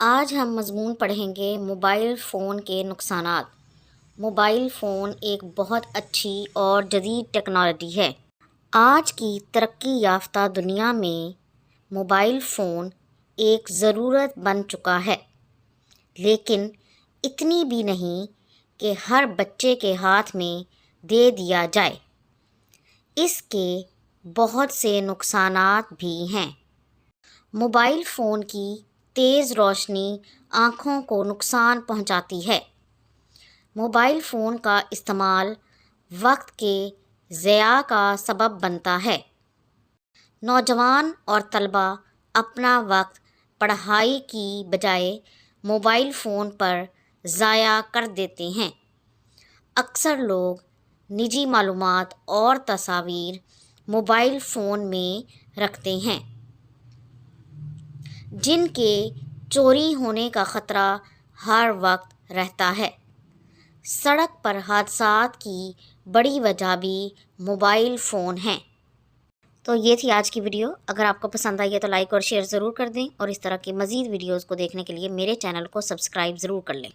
آج ہم مضمون پڑھیں گے موبائل فون کے نقصانات۔ موبائل فون ایک بہت اچھی اور جدید ٹیکنالوجی ہے۔ آج کی ترقی یافتہ دنیا میں موبائل فون ایک ضرورت بن چکا ہے، لیکن اتنی بھی نہیں کہ ہر بچے کے ہاتھ میں دے دیا جائے۔ اس کے بہت سے نقصانات بھی ہیں۔ موبائل فون کی تیز روشنی آنکھوں کو نقصان پہنچاتی ہے۔ موبائل فون کا استعمال وقت کے ضیاع کا سبب بنتا ہے۔ نوجوان اور طلباء اپنا وقت پڑھائی کی بجائے موبائل فون پر ضائع کر دیتے ہیں۔ اکثر لوگ نجی معلومات اور تصاویر موبائل فون میں رکھتے ہیں، جن کے چوری ہونے کا خطرہ ہر وقت رہتا ہے۔ سڑک پر حادثات کی بڑی وجہ بھی موبائل فون ہیں۔ تو یہ تھی آج کی ویڈیو۔ اگر آپ کو پسند آئی ہے تو لائک اور شیئر ضرور کر دیں، اور اس طرح کی مزید ویڈیوز کو دیکھنے کے لیے میرے چینل کو سبسکرائب ضرور کر لیں۔